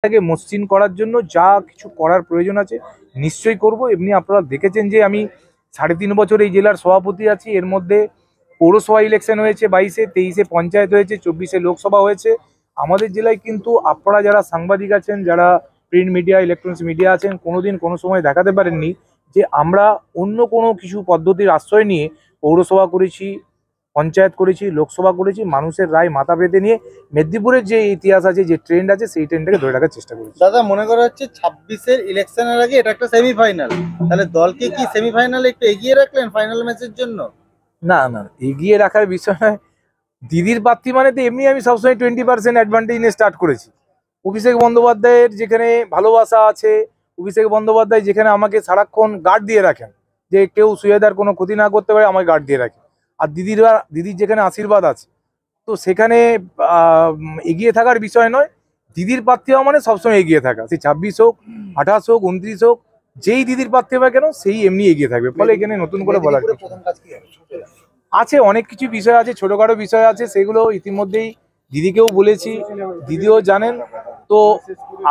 তাকে মসৃণ করার জন্য যা কিছু করার প্রয়োজন আছে নিশ্চয়ই করব। এমনি আপনারা দেখেছেন যে আমি 3.5 বছর এই জেলার সভাপতি আছি। এর মধ্যে পৌরসভা ইলেকশন হয়েছে 22-এ, 23-এ পঞ্চায়েত হয়েছে, 24-এ লোকসভা হয়েছে। আমাদের জেলায় কিন্তু আপনারা যারা সাংবাদিক আছেন, যারা প্রিন্ট মিডিয়া, ইলেকট্রনিক্স মিডিয়া আছেন, কোনোদিন কোনো সময় দেখাতে পারেননি যে আমরা অন্য কোনো কিছু পদ্ধতির আশ্রয় নিয়ে পৌরসভা করেছি, পঞ্চায়েত করেছি, লোকসভা করেছি। মানুষের রায় মাথা পেতে নিয়ে মেদিনীপুরের যে ইতিহাস আছে, যে ট্রেন্ড আছে, সেই ট্রেন্ডটাকে ধরে রাখার চেষ্টা করেছি। দাদা, মনে করা হচ্ছে 26-এর ইলেকশনের আগে এটা একটা সেমিফাইনাল, তাহলে দলকে কি সেমিফাইনালে একটু এগিয়ে রাখলেন ফাইনাল ম্যাচের জন্য? না না, এগিয়ে রাখার বিষয় নয়। দিদির প্রার্থী মানে তো এমনি আমি সবসময় 20% অ্যাডভান্টেজ নিয়ে স্টার্ট করেছি। অভিষেক বন্দ্যোপাধ্যায়ের যেখানে ভালোবাসা আছে, অভিষেক বন্দ্যোপাধ্যায় যেখানে আমাকে সারাক্ষণ গার্ড দিয়ে রাখেন যে কেউ সুয়েদার কোনো ক্ষতি না করতে পারে, আমাকে গার্ড দিয়ে রাখেন। আর দিদির যেখানে আশীর্বাদ আছে, তো সেখানে এগিয়ে থাকার বিষয় নয়। দিদির প্রার্থী হওয়া মানে সবসময় এগিয়ে থাকা, সেই 26 হোক, 28 হোক, 29 হোক, যেই দিদির প্রার্থী হবে কেন সেই এমনি এগিয়ে থাকবে। ফলে এখানে নতুন করে বলার আছে অনেক কিছু বিষয় আছে, ছোটখাটো বিষয় আছে, সেগুলো ইতিমধ্যেই দিদিকেও বলেছি, দিদিও জানেন। তো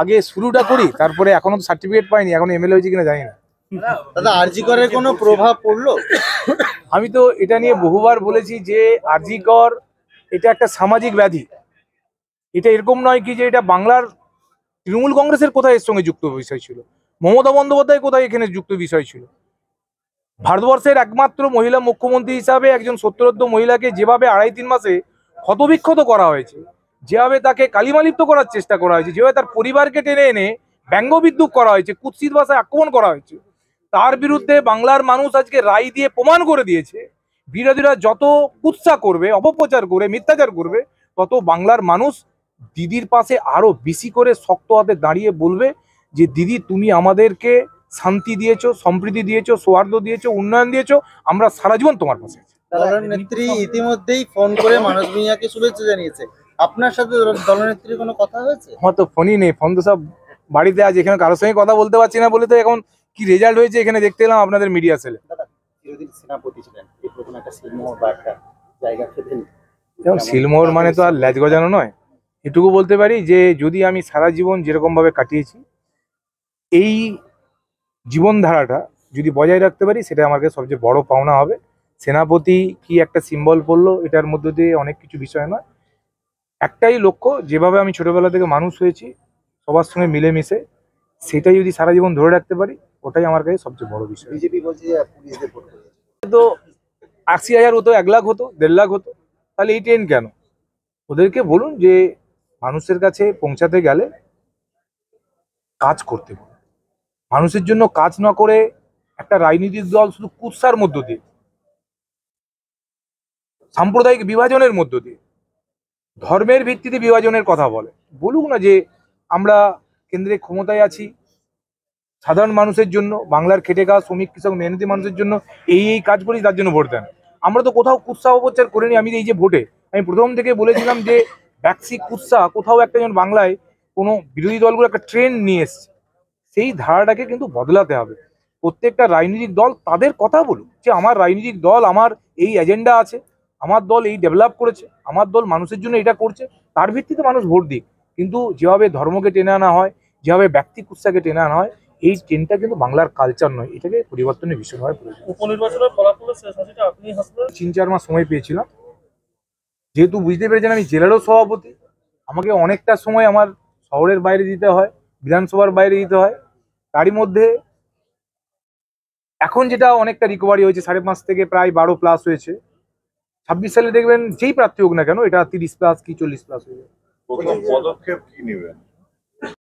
আগে শুরুটা করি, তারপরে এখনো তো সার্টিফিকেট পাইনি, এখন এমএলএ হয়েছে কিনা জানি না। দাদা, আরজি করের কোনো প্রভাব পড়লো? আমি তো এটা নিয়ে বহুবার বলেছি যে আরজি কর এটা একটা সামাজিক ব্যাধি। এটা এরকম নয় কি যে এটা বাংলার তৃণমূল কংগ্রেসের কোথায় এর সঙ্গে যুক্ত বিষয় ছিল, মমতা বন্দ্যোপাধ্যায় কোথায় এখানে যুক্ত বিষয় ছিল। ভারতবর্ষের একমাত্র মহিলা মুখ্যমন্ত্রী হিসাবে একজন সত্তরোর্ধ্ব মহিলাকে যেভাবে 2.5-3 মাসে ক্ষতবিক্ষত করা হয়েছে, যেভাবে তাকে কালিমালিপ্ত করার চেষ্টা করা হয়েছে, যেভাবে তার পরিবারকে টেনে এনে ব্যঙ্গবিদ্রুপ করা হয়েছে, কুৎসিত ভাষায় আক্রমণ করা হয়েছে, তার বিরুদ্ধে বাংলার মানুষ আজকে রায় দিয়ে প্রমাণ করে দিয়েছে। বিরোধীরা যত কুৎসা করবে, অপপ্রচার করবে, মিথ্যাচার করবে, তত বাংলার মানুষ দিদির পাশে আরো বেশি করে শক্ত হাতে দাঁড়িয়ে বলবে যে দিদি তুমি আমাদেরকে শান্তি দিয়েছো, সম্প্রীতি দিয়েছো, সৌহার্দ্য দিয়েছো, উন্নয়ন দিয়েছো, আমরা সারা জীবন তোমার পাশে আছি। দলনেত্রী ইতিমধ্যেই ফোন করে মানস ভূঁইয়াকে শুভেচ্ছা জানিয়েছে। আপনার সাথে দলনেত্রীর কোনো কথা হয়েছে? আমার তো ফোনই নেই, ফোন তো সব বাড়িতে আছে, এখানে কারোর সঙ্গে কথা বলতে পারছি না বলে তো এখন কি রেজাল্ট হয়েছে এখানে দেখতে এলাম আপনাদের মিডিয়া সেলে। চিরদিন সেনাপতি ছিলেন, এই প্রথম একটা সিলমোহর বা একটা জায়গা পেলেন। যেমন সিলমোহর মানে তো আর ল্যাজ গজানো নয়। এটুকু বলতে পারি যে যদি আমি সারা জীবন যেরকম ভাবে কাটিয়েছি, এই জীবনধারাটা যদি বজায় রাখতে পারি, সেটা আমার কাছে সবচেয়ে বড় পাওনা হবে। সেনাপতি কি একটা সিম্বল পড়লো, এটার মধ্যে দিয়ে অনেক কিছু বিষয় নয়। একটাই লক্ষ্য, যেভাবে আমি ছোটবেলা থেকে মানুষ হয়েছি সবার সঙ্গে মিলেমিশে, সেটাই যদি সারা জীবন ধরে রাখতে পারি, ওটাই আমার কাছে সবচেয়ে বড় বিষয়। বিজেপি বলছে যে পুলিশদের ভোট করেছে। তো 80,000 হতো, 1 লাখ হতো, 1.5 লাখ হতো, তাহলে এই ট্রেন কেন? ওদেরকে বলুন যে মানুষের কাছে পৌঁছাতে গেলে কাজ করতে হবে। মানুষের জন্য কাজ না করে একটা রাজনৈতিক দল শুধু কুৎসার মধ্য দিয়ে, সাম্প্রদায়িক বিভাজনের মধ্য দিয়ে, ধর্মের ভিত্তিতে বিভাজনের কথা বলে। বলুক না যে আমরা কেন্দ্রে ক্ষমতায় আছি, সাধারণ মানুষের জন্য, বাংলার খেটে খাওয়া শ্রমিক, কৃষক, মেহনতি মানুষের জন্য এই কাজ করি, তার জন্য ভোট দেন। আমরা তো কোথাও কুৎসা অপপ্রচার করিনি। আমি এই যে ভোটে আমি প্রথম থেকে বলেছিলাম যে ব্যাক্সি কুৎসা কোথাও একটা যেন বাংলায় কোনো বিরোধী দলগুলো একটা ট্রেন্ড নিয়ে এসছে, সেই ধারাটাকে কিন্তু বদলাতে হবে। প্রত্যেকটা রাজনৈতিক দল তাদের কথা বলুক যে আমার রাজনৈতিক দল, আমার এই এজেন্ডা আছে, আমার দল এই ডেভেলপ করেছে, আমার দল মানুষের জন্য এটা করছে, তার ভিত্তিতে মানুষ ভোট দিক। কিন্তু যেভাবে ধর্মকে টেনে আনা হয়, যেভাবে ব্যক্তি কুৎসাকে টেনে আনা হয়, এই ট্রেনটা কিন্তু বাংলার কালচার নয়, এটাকে পরিবর্তনের ভীষণভাবে প্রয়োজন। উপনির্বাচনের ফলাফলের শেষ হাসিটা আপনি হাসবেন। 3-4 মাস সময় পেয়েছিলাম, যেহেতু বুঝতে পেরেছেন আমি জেলারও সভাপতি, আমাকে অনেকটা সময় আমার শহরের বাইরে দিতে হয়, বিধানসভার বাইরে দিতে হয়। তারই মধ্যে এখন যেটা অনেকটা রিকভারি হয়েছে, 5.5 থেকে প্রায় 12+ হয়েছে। 26 সালে দেখবেন যেই প্রার্থী হোক না কেন, এটা 30+ কি 40+ হয়ে যাবে। প্রথম পদক্ষেপ কি নেবেন?